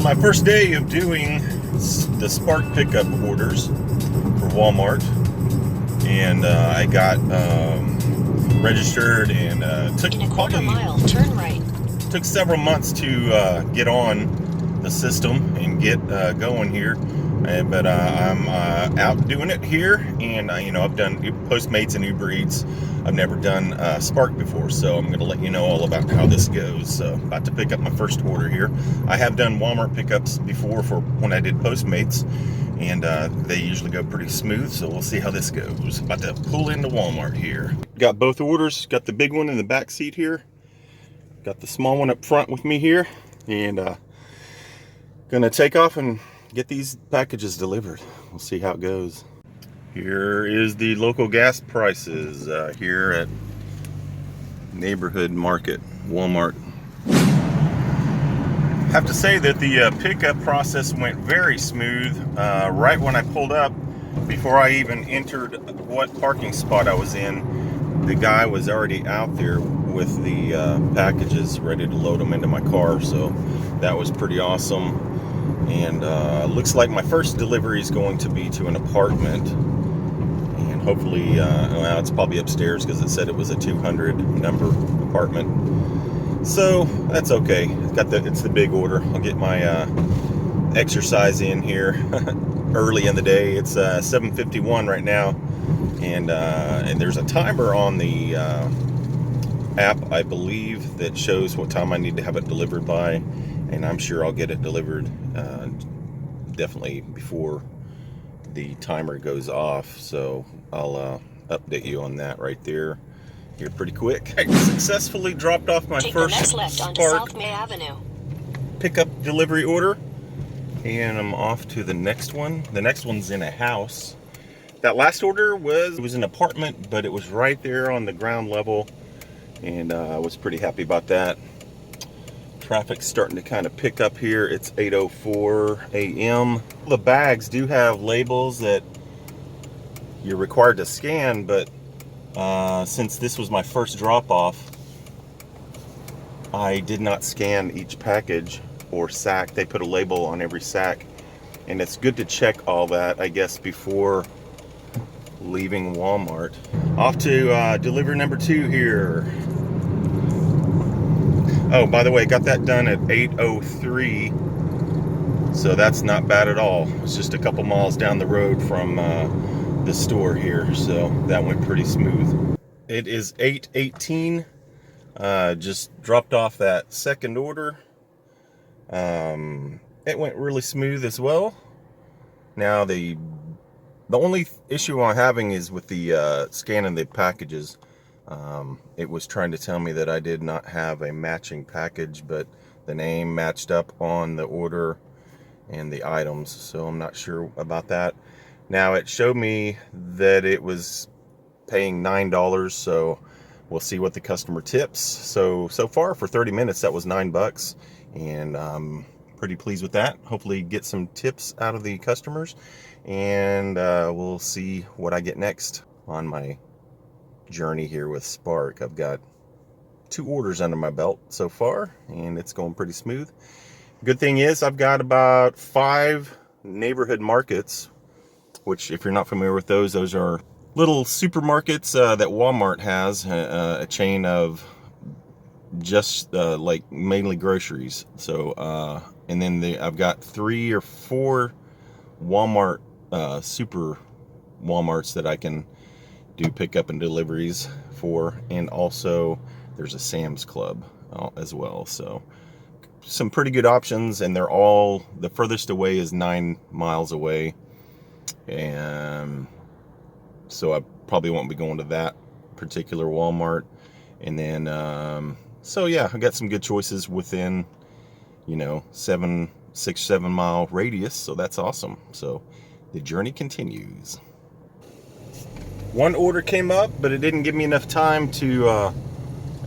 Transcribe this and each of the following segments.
My first day of doing the Spark pickup orders for Walmart, and I got registered and in a quarter mile, turn right. Took several months to get on the system and get going here, but I'm out doing it here, and I've done Postmates and Uber Eats. I've never done Spark before, so I'm going to let you know all about how this goes. So about to pick up my first order here. I have done Walmart pickups before for when I did Postmates, and they usually go pretty smooth, so we'll see how this goes. About to pull into Walmart here. Got both orders, got the big one in the back seat here, got the small one up front with me here, and gonna take off and get these packages delivered. We'll see how it goes. Here is the local gas prices here at Neighborhood Market, Walmart. Have to say that the pickup process went very smooth. Right when I pulled up, before I even entered what parking spot I was in, the guy was already out there with the packages ready to load them into my car, so that was pretty awesome. And looks like my first delivery is going to be to an apartment, and hopefully well, it's probably upstairs because it said it was a 200 number apartment, so that's okay. It's the big order. I'll get my exercise in here early in the day. It's 7:51 right now, and there's a timer on the app, I believe, that shows what time I need to have it delivered by, and I'm sure I'll get it delivered definitely before the timer goes off, so I'll update you on that right there here pretty quick. I successfully dropped off my first Spark pickup delivery order, and I'm off to the next one. The next one's in a house. That last order was an apartment, but it was right there on the ground level, and I was pretty happy about that. Traffic's starting to kind of pick up here. It's 8:04 a.m. The bags do have labels that you're required to scan, but since this was my first drop-off, I did not scan each package or sack. They put a label on every sack, and it's good to check all that, I guess, before leaving Walmart. Off to delivery number 2 here. Oh, by the way, got that done at 8:03, so that's not bad at all. It's just a couple miles down the road from the store here, so that went pretty smooth. It is 8:18. Just dropped off that second order. It went really smooth as well. Now the only issue I'm having is with the scanning the packages. It was trying to tell me that I did not have a matching package, but the name matched up on the order and the items, so I'm not sure about that. Now it showed me that it was paying $9, so we'll see what the customer tips. So far for 30 minutes that was $9, and I'm pretty pleased with that. Hopefully get some tips out of the customers, and we'll see what I get next on my journey here with Spark. I've got 2 orders under my belt so far, and it's going pretty smooth. Good thing is I've got about 5 neighborhood markets, which, if you're not familiar with those are little supermarkets that Walmart has, a chain of just like mainly groceries. So and then I've got 3 or 4 Walmart super Walmarts that I can do pickup and deliveries for, and also there's a Sam's Club as well. So some pretty good options, and they're all, the furthest away is 9 miles away, and so I probably won't be going to that particular Walmart. And then so yeah, I got some good choices within 6-7 mile radius, so that's awesome. So the journey continues. One order came up, but it didn't give me enough time to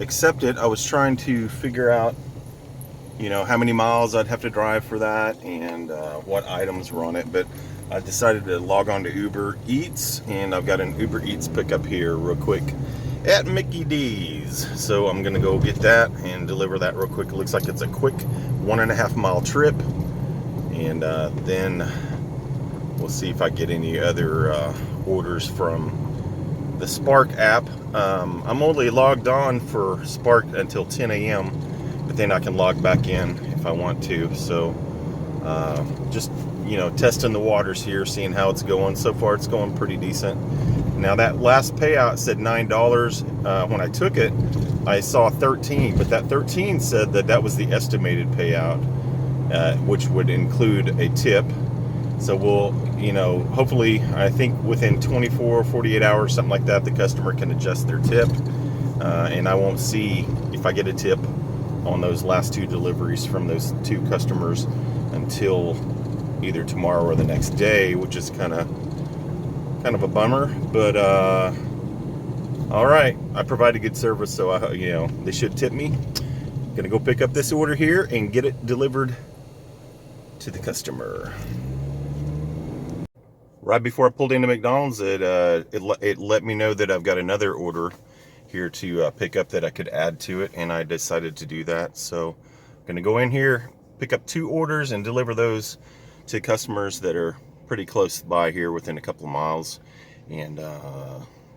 accept it. I was trying to figure out, how many miles I'd have to drive for that, and what items were on it. But I decided to log on to Uber Eats, and I've got an Uber Eats pickup here real quick at Mickey D's. So I'm gonna go get that and deliver that real quick. It looks like it's a quick 1.5 mile trip. and then we'll see if I get any other orders from the Spark app. I'm only logged on for Spark until 10 a.m., but then I can log back in if I want to. So just, testing the waters here, seeing how it's going. So far it's going pretty decent. Now that last payout said $9. When I took it, I saw 13, but that 13 said that was the estimated payout, which would include a tip. So we'll, hopefully, I think within 24, 48 hours, something like that, the customer can adjust their tip. And I won't see if I get a tip on those last 2 deliveries from those 2 customers until either tomorrow or the next day, which is kind of a bummer. But all right, I provide a good service, so they should tip me. Gonna go pick up this order here and get it delivered to the customer. Right before I pulled into McDonald's, it let me know that I've got another order here to pick up that I could add to it, and I decided to do that. So I'm gonna go in here, pick up 2 orders, and deliver those to customers that are pretty close by here, within a couple of miles, and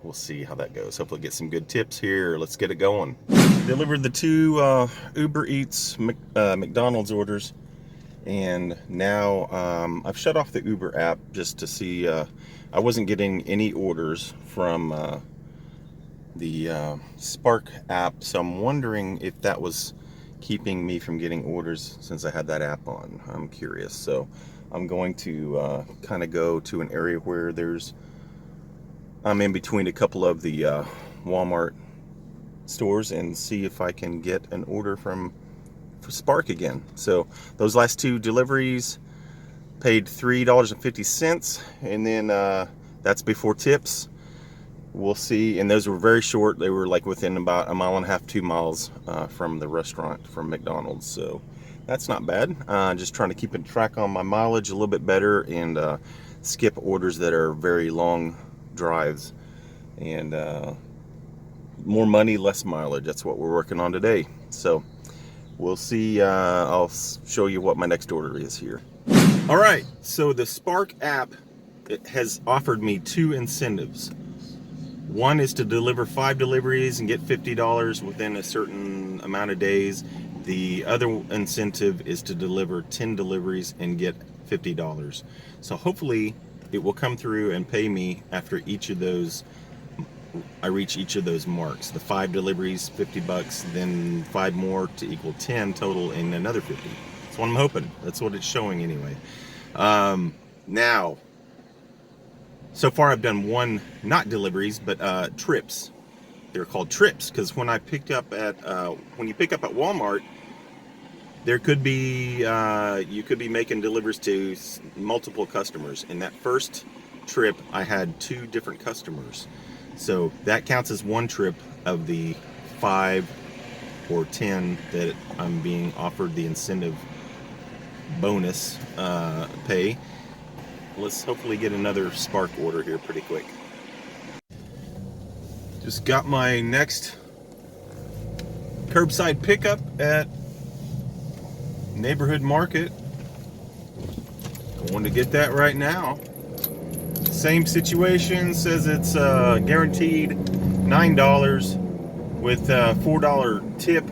we'll see how that goes. Hopefully get some good tips here. Let's get it going. Delivered the 2 Uber Eats McDonald's orders. And now I've shut off the Uber app just to see. I wasn't getting any orders from the Spark app, so I'm wondering if that was keeping me from getting orders since I had that app on. I'm curious, so I'm going to kind of go to an area where I'm in between a couple of the Walmart stores and see if I can get an order for Spark again. So those last 2 deliveries paid $3.50, and then that's before tips. We'll see. And those were very short. They were like within about 1.5 miles, 2 miles from the restaurant, from McDonald's. So that's not bad. Just trying to keep in track on my mileage a little bit better, and skip orders that are very long drives, and more money, less mileage. That's what we're working on today. So we'll see. I'll show you what my next order is here. All right, so the Spark app, it has offered me 2 incentives. One is to deliver 5 deliveries and get $50 within a certain amount of days. The other incentive is to deliver 10 deliveries and get $50. So hopefully it will come through and pay me after each of those. I reach each of those marks. The 5 deliveries, $50, then 5 more to equal 10 total, and another 50. That's what I'm hoping. That's what it's showing anyway. Now, so far I've done 1, not deliveries, but trips. They're called trips because when you pick up at Walmart, there could be you could be making deliveries to multiple customers. In that first trip, I had 2 different customers. So that counts as 1 trip of the 5 or 10 that I'm being offered the incentive bonus pay. Let's hopefully get another Spark order here pretty quick. Just got my next curbside pickup at Neighborhood Market. Going to get that right now. Same situation, says it's guaranteed $9 with a $4 tip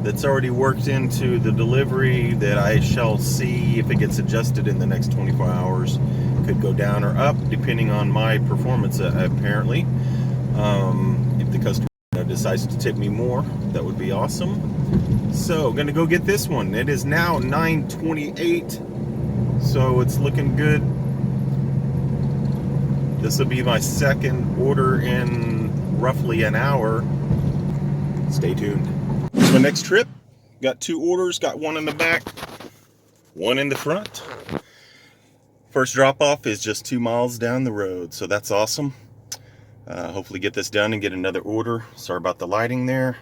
that's already worked into the delivery that I shall see if it gets adjusted in the next 24 hours. Could go down or up depending on my performance, apparently. If the customer decides to tip me more, that would be awesome. So gonna go get this one. It is now 9:28, so it's looking good. This will be my second order in roughly an hour. Stay tuned. My next trip, got 2 orders, got 1 in the back, 1 in the front. First drop off is just 2 miles down the road, so that's awesome. Hopefully get this done and get another order. Sorry about the lighting there.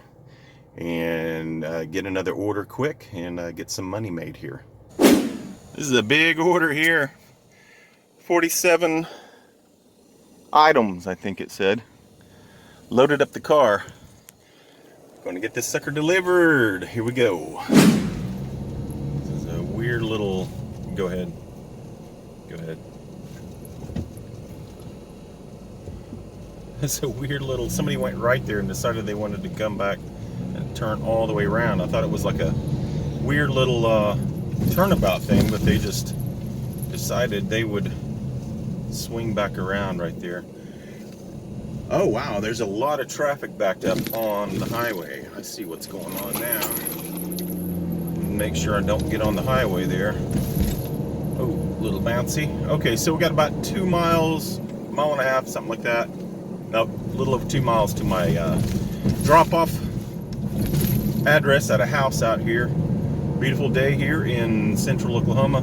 And get another order quick and get some money made here. This is a big order here. 47 items, I think it said. Loaded up the car. Going to get this sucker delivered. Here we go. This is a weird little Go ahead. Go ahead. It's a weird little, somebody went right there and decided they wanted to come back and turn all the way around. I thought it was like a weird little turnabout thing, but they just decided they would swing back around right there. Oh wow, there's a lot of traffic backed up on the highway. I see what's going on now. Make sure I don't get on the highway there. Oh, a little bouncy. Okay, so we got about 2 miles, mile and a half, something like that. Nope, a little over 2 miles to my drop-off address at a house out here. Beautiful day here in central Oklahoma,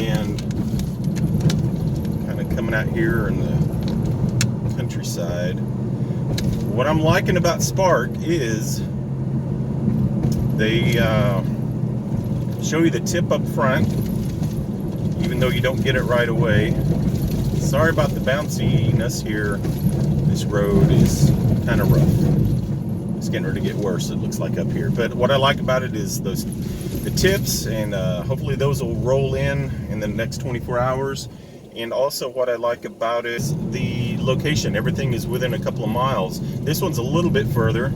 and kind of coming out here in the countryside. What I'm liking about Spark is they show you the tip up front, even though you don't get it right away. Sorry about the bounciness here. This road is kind of rough. It's getting ready to get worse, it looks like, up here. But what I like about it is the tips, and hopefully those will roll in the next 24 hours. And also what I like about it is the location. Everything is within a couple of miles. This one's a little bit further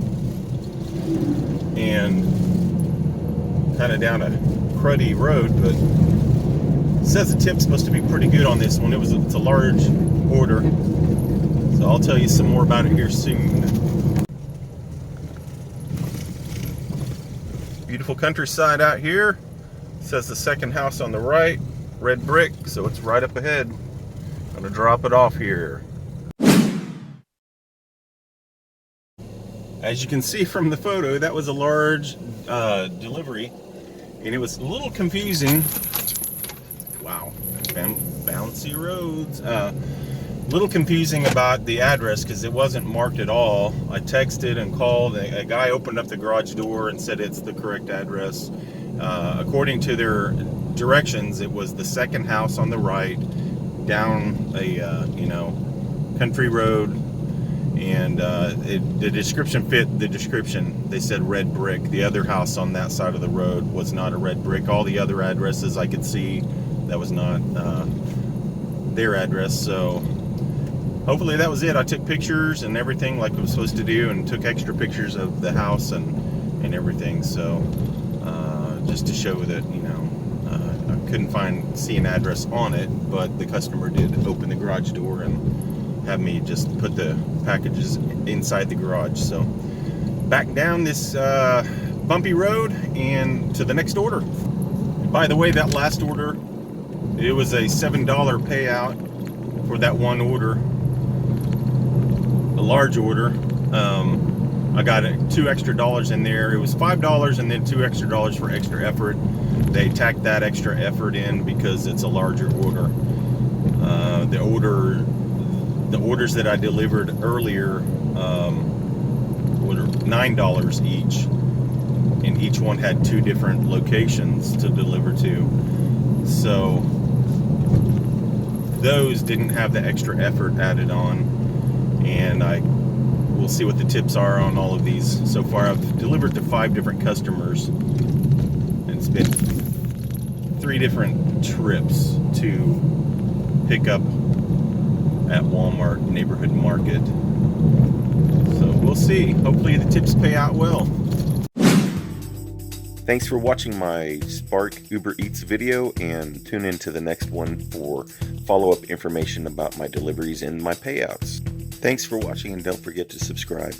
and kind of down a cruddy road, but it says the tip's supposed to be pretty good on this one. It's a large order, so I'll tell you some more about it here soon. Beautiful countryside out here. It says the second house on the right, red brick, so it's right up ahead. I'm gonna drop it off here. As you can see from the photo, that was a large delivery, and it was a little confusing. Wow, bouncy roads. A little confusing about the address because it wasn't marked at all. I texted and called. A guy opened up the garage door and said it's the correct address. According to their directions, it was the second house on the right, down a country road, and the description fit the description. They said red brick. The other house on that side of the road was not a red brick. All the other addresses I could see, that was not their address. So hopefully that was it. I took pictures and everything like I was supposed to do, and took extra pictures of the house and everything. So just to show that, I couldn't see an address on it, but the customer did open the garage door and have me just put the packages inside the garage. So back down this bumpy road and to the next order. By the way, that last order, it was a $7 payout for that one order, a large order. I got $2 extra in there. It was $5 and then $2 extra for extra effort. They tacked that extra effort in because it's a larger order. The orders that I delivered earlier were $9 each, and each one had 2 different locations to deliver to. So those didn't have the extra effort added on, and we'll see what the tips are on all of these. So far I've delivered to 5 different customers, and it's been 3 different trips to pick up at Walmart neighborhood market. So we'll see. Hopefully the tips pay out well. Thanks for watching my Spark Uber Eats video, and tune in to the next one for follow-up information about my deliveries and my payouts. Thanks for watching, and don't forget to subscribe.